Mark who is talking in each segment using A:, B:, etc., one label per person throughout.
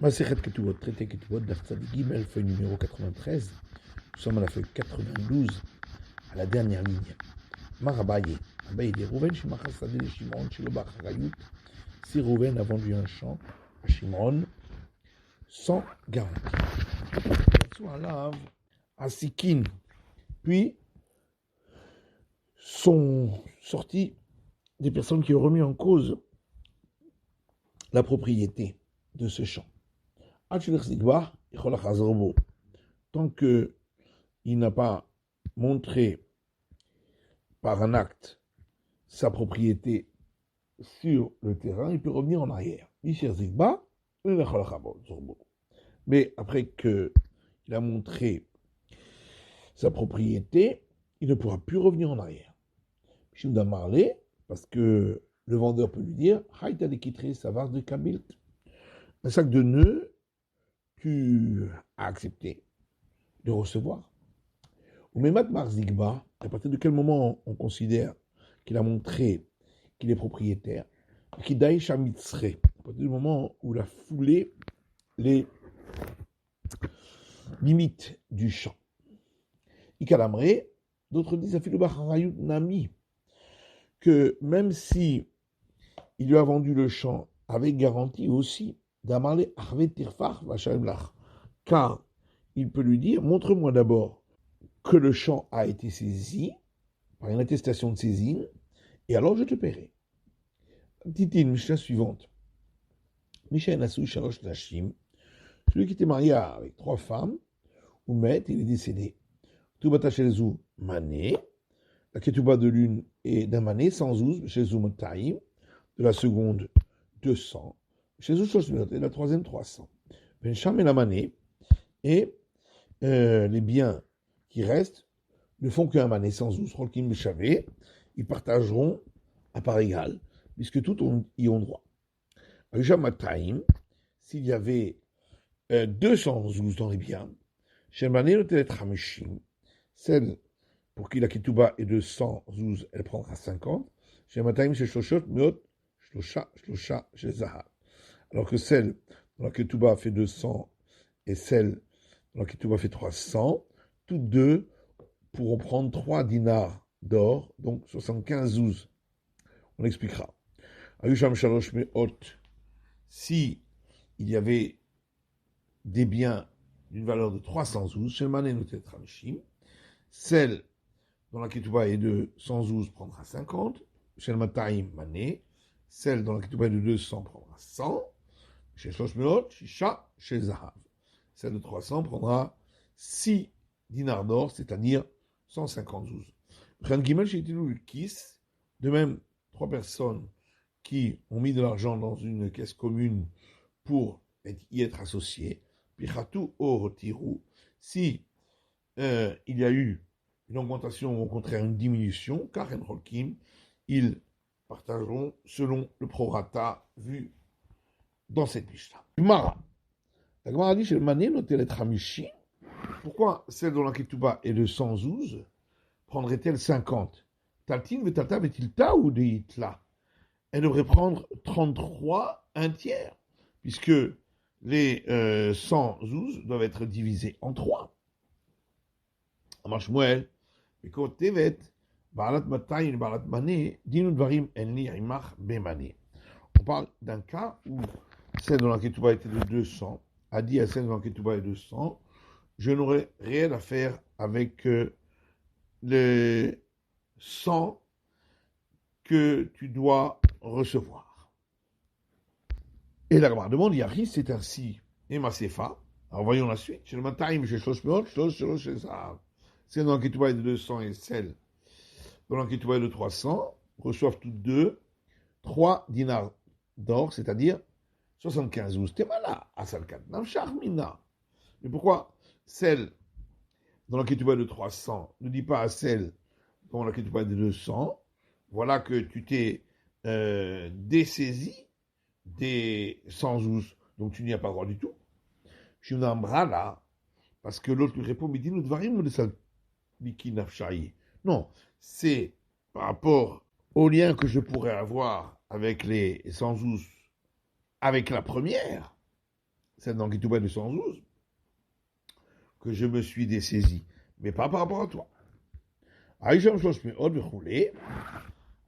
A: Masechet Ketubot, traité Ketubot, Daf Tzadik Gimel, feuille numéro 93. Nous sommes à la feuille 92, à la dernière ligne. Marabaye. Abaye dit Rouven, Shimachas Sadeh, Shimon, Shilobach Harayut. Si Rouven a vendu un champ à Shimon, sans garantie. Soit lave à Sikin. Puis sont sortis des personnes qui ont remis en cause la propriété de ce champ. Tant qu'il n'a pas montré par un acte sa propriété sur le terrain, il peut revenir en arrière. Mais après qu'il a montré sa propriété, il ne pourra plus revenir en arrière. Parce que le vendeur peut lui dire Haïta de quitter sa vase de Kabilt. Un sac de nœuds, tu as accepté de recevoir. Ou même Marzigba, à partir de quel moment on considère qu'il a montré qu'il est propriétaire, qu'il daïcha mitzre, à partir du moment où il a foulé les limites du champ. Ikalamre, d'autres disent Afilubacharayut Nami, que même si il lui a vendu le champ avec garantie aussi, d'Amarle Arve Tirfar Vachaimlach, car il peut lui dire montre-moi d'abord que le champ a été saisi par une attestation de saisine, et alors je te paierai. Titine, Mishnah suivante. Mishnah Nassou Shalosh Nashim, celui qui était marié avec 3 femmes, Oumet, il est décédé. Tubata Shelzu Mané, la ketouba de l'une est d'un mané, 100 ouz, chez Zoumotaïm, de la seconde 200, chez Zouchoshmirot, et la troisième 300. Bencham et la mané, et les biens qui restent ne font qu'un mané, 100 ouz, Rolkim Bechavé, ils partageront à part égale, puisque tous y ont droit. Ayushamataïm, s'il y avait 200 ouz dans les biens, chez le mané, le télétrameshim, celle pour qui la ketouba est de 100 zouz, elle prendra 50. Chez Mataim, chez Shoshot, Meot, Shlosha, chez Zahar. Alors que celle dont la ketouba fait 200 et celle dont la ketouba fait 300, toutes deux pourront prendre 3 dinars d'or, donc 75 zouz. On expliquera. Ayusham Shalosh Meot, si il y avait des biens d'une valeur de 300 zouz, chez Mané Notet Ramishim, celle dont la ketouba est de 100 zouz prendra 50, chez le Mataïm Mané, celle dont la ketouba est de 200 prendra 100, chez Shoshmeot, Shisha, chez Zahav. Celle de 300 prendra 6 dinars d'or, c'est-à-dire 150 zouz. De même, 3 personnes qui ont mis de l'argent dans une caisse commune pour y être associées, Pichatou or tirou, si il y a eu une augmentation ou au contraire une diminution, car en Holkim, ils partageront selon le prorata vu dans cette Mishnah. Gemara. La Gemara dit chez le Mané, noté les Tramishi, pourquoi celle dont la ketouba est de 100 zouz prendrait-elle 50? Taltin vetalta vetilta ou deitla? Elle devrait prendre 33, un tiers, puisque les 100 zouz doivent être divisés en 3. Amar Shmuel, on parle d'un cas où celle dont la ketouba était de 200 a dit à celle dont la ketouba est de 100, je n'aurai rien à faire avec les 100 que tu dois recevoir. Et la Gemara demande, Yahri, c'est ainsi, et Masefa. Alors voyons la suite. Chez le Mataïm, chez Shoshmeot, chez Zahav. Celle dont la ketouba est de 200 et celle dont la ketouba est de 300 reçoivent toutes deux 3 dinars d'or, c'est-à-dire 75 ouz. Temala, Asalkat, Namshach Mina. Mais pourquoi celle dont la ketouba est de 300 ne dit pas à celle dont la ketouba est de 200, voilà que tu t'es dessaisi des 100 ouz, donc tu n'y as pas droit du tout. Je suis là, parce que l'autre lui répond, mais dis-nous de varim ou de ça. Non, c'est par rapport au lien que je pourrais avoir avec les 100 ouz, avec la première, celle dans Ketouba 212, que je me suis dessaisi, mais pas par rapport à toi.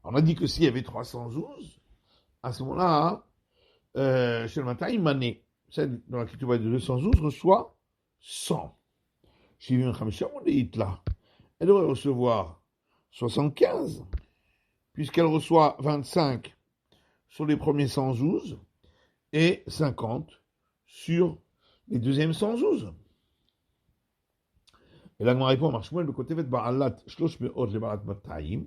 A: On a dit que s'il y avait 312, à ce moment-là, chez le matin, Mané, celle dans la Ketouba de 212 reçoit 100. Elle devrait recevoir 75, puisqu'elle reçoit 25 sur les premiers 112 et 50 sur les deuxièmes 112. Et là, on répond à Shmuel, le côté fait Ba'alat, Shlosh Me'ot le Ba'alat Matayim.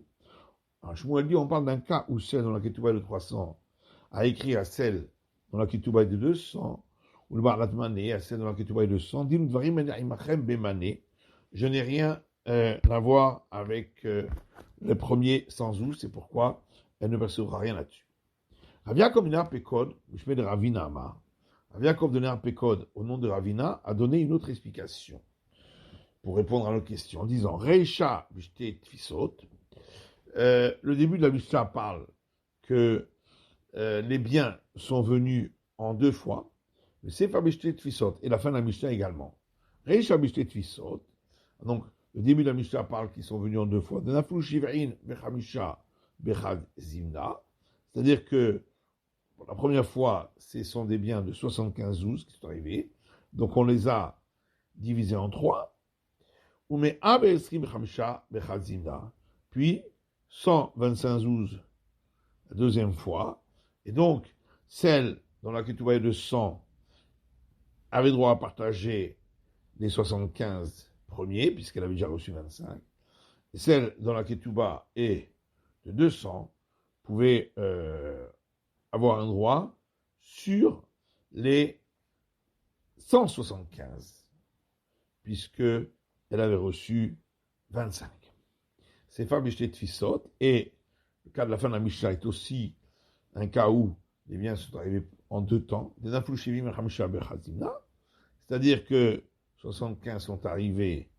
A: Shmuel dit, on parle d'un cas où celle dans la Ketouba de 300 a écrit à celle dans la Ketouba de 200, ou le Ba'alat Mané à celle dans la Ketouba de 200, dit, je n'ai rien à voir avec le premier 112, c'est pourquoi elle ne percevra rien là-dessus. Rav Yaakov donné un pécode, je mets de Ravina Amar. Rav Yaakov donné un pécode au nom de Ravina, a donné une autre explication pour répondre à notre question, en disant Reisha Bishte Tfisot. Le début de la Mishnah parle que les biens sont venus en 2 fois, le Sefer Bishte Tfisot et la fin de la Mishnah également. Reisha Bishte Tfisot, donc le début de la Mishnah parle qu'ils sont venus en 2 fois. Denaflu Shiv'in Bechamisha Bechad Zimna, c'est-à-dire que pour la première fois, ce sont des biens de 75 zouz qui sont arrivés, donc on les a divisés en 3. Puis 125 zouz la deuxième fois, et donc celle dans la Ketouba de 100 avait droit à partager les 75 premiers, puisqu'elle avait déjà reçu 25, et celle dans la Ketouba est de 200 pouvait avoir un droit sur les 175, puisque elle avait reçu 25. C'est Fabishtet Tfisot, et le cas de la fin de la Mishnah est aussi un cas où les biens sont arrivés en 2 temps, c'est-à-dire que 75 sont arrivés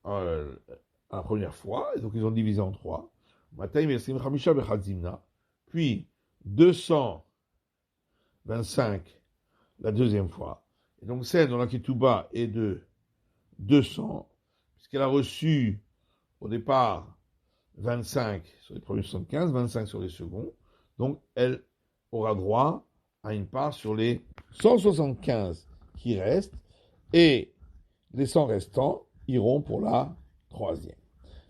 A: la première fois, et donc ils ont divisé en 3. Puis 225 la deuxième fois. Et donc celle dont la Ketouba est de 200, puisqu'elle a reçu au départ 25 sur les premiers 75, 25 sur les seconds, donc elle aura droit à une part sur les 175 qui restent, et les 100 restants iront pour la troisième.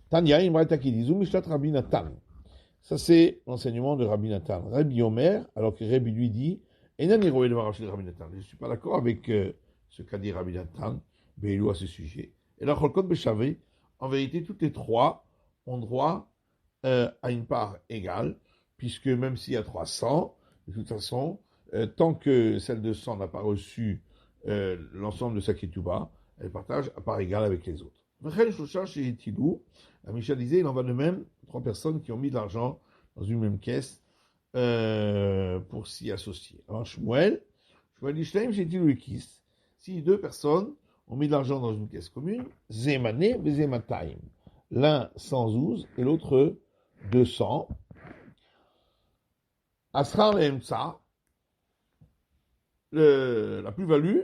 A: Tanya, Imrata qui dit, Zumishtat Rabbi Natan. Ça, c'est l'enseignement de Rabbi Natan. Rabbi Omer, alors que Rabbi lui dit, Rabbi Natan. Je ne suis pas d'accord avec ce qu'a dit Rabbi Natan, Beilou à ce sujet. Et là, Cholkot Beshavé, en vérité, toutes les 3 ont droit à une part égale, puisque même s'il y a 300, de toute façon, tant que celle de 100 n'a pas reçu l'ensemble de sa ketouba, elle partage à part égale avec les autres. La Mishnah disait, il en va de même 3 personnes qui ont mis de l'argent dans une même caisse pour s'y associer. Alors Shmuel dit, si 2 personnes ont mis de l'argent dans une caisse commune, Zemane Vezemataim, l'un 112 et l'autre 200, Asrar Emtsa, la plus-value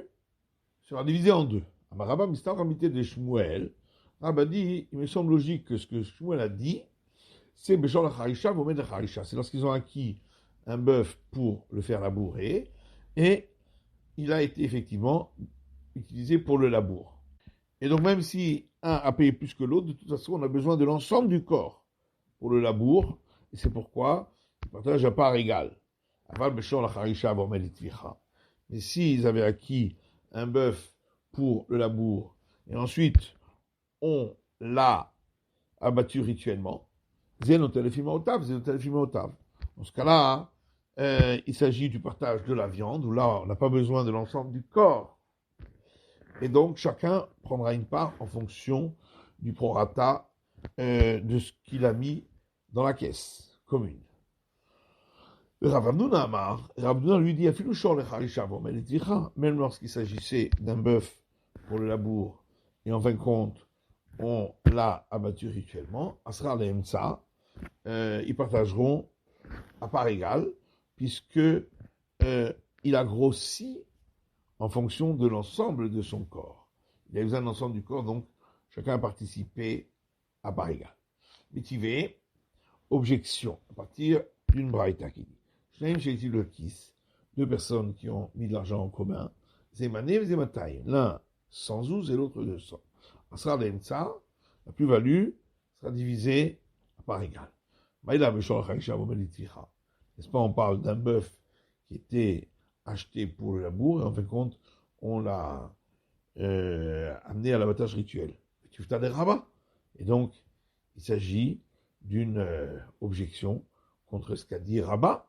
A: sera divisée en 2. Amarabba Mistar Ramité de Shmuel, Rabba dit, il me semble logique que ce que Shmuel a dit, c'est Bechor la Harisha, Vomed la Harisha. C'est lorsqu'ils ont acquis un bœuf pour le faire labourer, et il a été effectivement utilisé pour le labour. Et donc même si un a payé plus que l'autre, de toute façon, on a besoin de l'ensemble du corps pour le labour, et c'est pourquoi ils partagent à part égale. Aval Bechor la Harisha, Vomed itvicha. Mais s'ils avaient acquis un bœuf pour le labour, et ensuite on l'a abattu rituellement, dans ce cas-là, il s'agit du partage de la viande, où là, on n'a pas besoin de l'ensemble du corps. Et donc, chacun prendra une part en fonction du prorata de ce qu'il a mis dans la caisse commune. Rav Hamnouna lui dit, même lorsqu'il s'agissait d'un bœuf pour le labour, et en fin de compte, on l'a abattu rituellement, Asrar le Emtsa, ils partageront à part égale, puisque il a grossi en fonction de l'ensemble de son corps. Il a besoin de l'ensemble du corps, donc chacun a participé à part égale. Métivé, objection, à partir d'une braïta qui dit Shnaim Sheiti Lokis, deux personnes qui ont mis de l'argent en commun, Zemane Zematay, l'un 100 zouz et l'autre 200. Asra Lensa, la plus-value sera divisée à part égale. Maïla Beshor Chaïcha Vomeliticha. N'est-ce pas, on parle d'un bœuf qui était acheté pour le labour, et en fin de compte, on l'a amené à l'abattage rituel. Et donc, il s'agit d'une objection contre ce qu'a dit Rabat,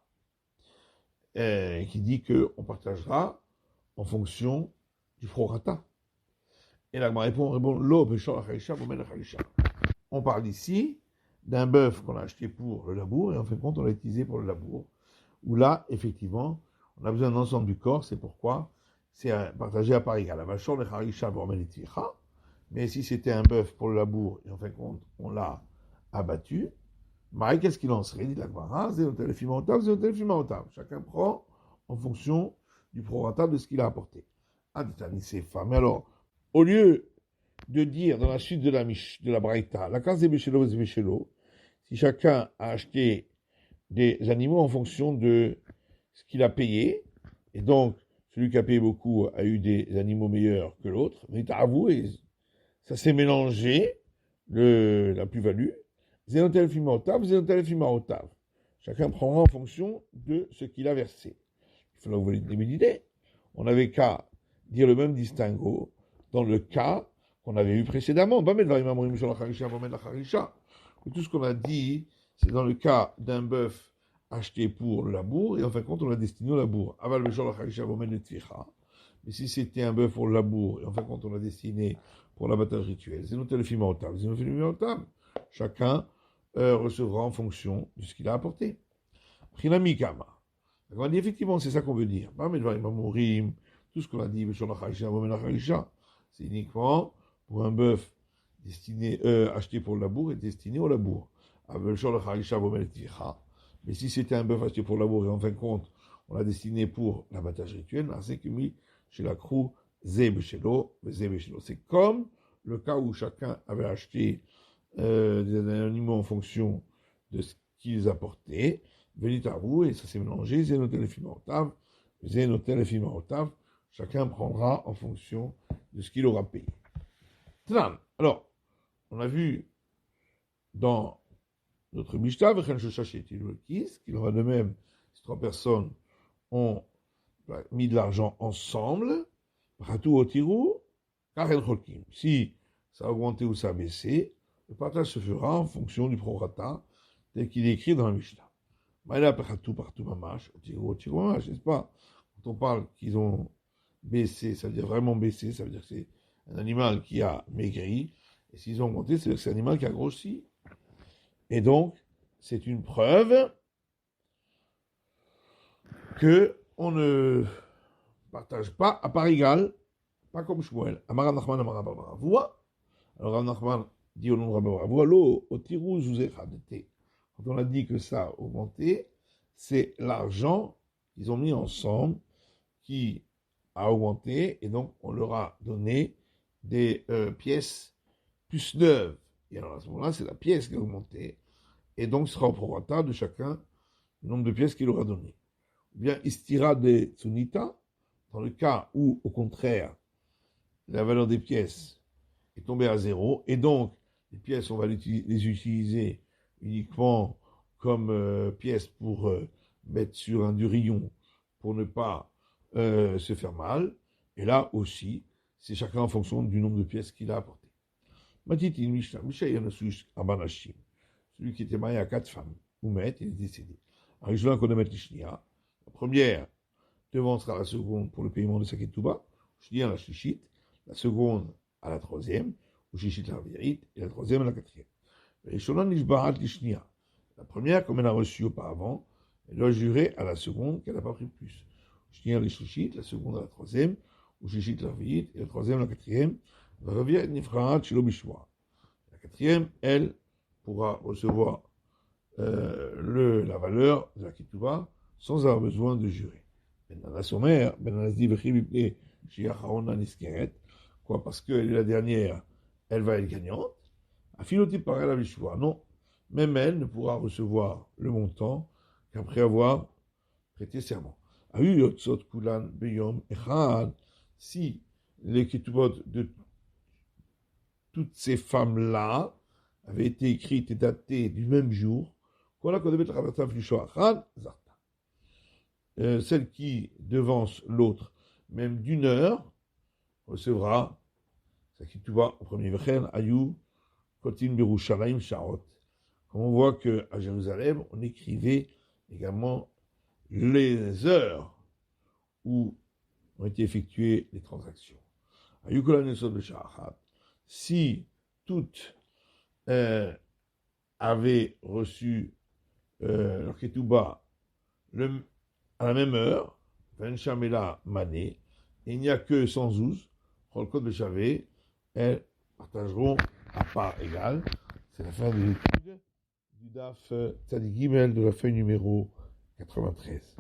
A: qui dit qu'on partagera en fonction du prorata. Et là, répond l'eau, on parle ici d'un bœuf qu'on a acheté pour le labour, et en fin de compte, on l'a utilisé pour le labour, où là, effectivement, on a besoin d'un ensemble du corps, c'est pourquoi c'est partagé à part égale. Mais si c'était un bœuf pour le labour, et en fin de compte, on l'a abattu, Maï, qu'est-ce qu'il en serait? Dit la Gemara, chacun prend en fonction du prorata de ce qu'il a apporté. Mais alors, au lieu de dire dans la suite de la Braïta, la case des Béchélo, si chacun a acheté des animaux en fonction de ce qu'il a payé, et donc celui qui a payé beaucoup a eu des animaux meilleurs que l'autre, mais avoué, ça s'est mélangé, la plus-value, Zénotel Fima Otav. Chacun prendra en fonction de ce qu'il a versé. Il faut là vous l'idée. On n'avait qu'à dire le même distinguo dans le cas qu'on avait eu précédemment. Tout ce qu'on a dit, c'est dans le cas d'un bœuf acheté pour le labour, et en fin de compte, on l'a destiné au labour. Mais si c'était un bœuf pour le labour, et en fin de compte, on l'a destiné pour l'abattage rituel, chacun recevra en fonction de ce qu'il a apporté. Prinamikama. On a dit effectivement, c'est ça qu'on veut dire. Tout ce qu'on a dit, c'est uniquement pour un bœuf acheté pour le labour et destiné au labour. Mais si c'était un bœuf acheté pour le labour et en fin de compte, on l'a destiné pour l'abattage rituel, c'est que mis chez la crou, zébéchelo. C'est comme le cas où chacun avait acheté des animaux en fonction de ce qu'ils apportaient, venit à vous, et ça s'est mélangé, zénotel et fimaotav, chacun prendra en fonction de ce qu'il aura payé. Alors, on a vu dans notre Mishnah, qu'il en va de même si trois personnes ont mis de l'argent ensemble, si ça a augmenté ou ça a baissé, le partage se fera en fonction du prorata tel qu'il est écrit dans la Mishnah. N'est-ce pas? Quand on parle qu'ils ont baissé, ça veut dire vraiment baissé, ça veut dire que c'est un animal qui a maigri, et s'ils ont augmenté, c'est un animal qui a grossi. Et donc, c'est une preuve qu'on ne partage pas à part égale, pas comme Shmuel. Amar Nachman, Amar Rabba Baravua. Alors Rav Nachman dit au nom de Rabba Baravua, l'eau au tirou zouzechadete. Quand on a dit que ça a augmenté, c'est l'argent qu'ils ont mis ensemble qui a augmenté, et donc on leur a donné des pièces plus neuves. Et alors à ce moment-là, c'est la pièce qui a augmenté, et donc ce sera au prorata de chacun le nombre de pièces qu'il aura donné. Ou bien istira de tsunita, dans le cas où, au contraire, la valeur des pièces est tombée à zéro, et donc les pièces, on va les utiliser uniquement comme pièces pour mettre sur un durillon pour ne pas se faire mal. Et là aussi, c'est chacun en fonction du nombre de pièces qu'il a apporté. Matiti Mishnah, Abanashim, celui qui était marié à 4 femmes, Oumet, il est décédé. La première devancera la seconde pour le paiement de sa ketouba, Shnia la Shishit, la seconde à la troisième, ou Shishit la Virit, et la troisième à la quatrième. La première, comme elle a reçu auparavant, elle doit jurer à la seconde qu'elle n'a pas pris plus. Shnia la Shishit, la seconde à la troisième, ou Shishit la Virit, et la troisième à la quatrième, la quatrième, elle pourra recevoir la valeur de la ketouba sans avoir besoin de jurer. chez Acharon Niskeret. Quoi, parce qu'elle est la dernière, elle va être gagnante. Afiloti par la Vishua. Non, même elle ne pourra recevoir le montant qu'après avoir prêté serment. Ayu yotzot kulan beyom echad. Si les ketubot de toutes ces femmes-là avaient été écrites et datées du même jour, celle qui devance l'autre, même d'une heure, recevra sa ketubah au premier vechen, ayu kotin berushalayim sharot. Comme on voit qu'à Jérusalem, on écrivait également les heures où ont été effectuées les transactions. Si toutes avaient reçu leur ketouba à la même heure, Venchamela Mané, et il n'y a que 112, Rolkot Bechavé, elles partageront à part égale. C'est la fin des études du DAF Tzadik Gimel de la feuille numéro 93.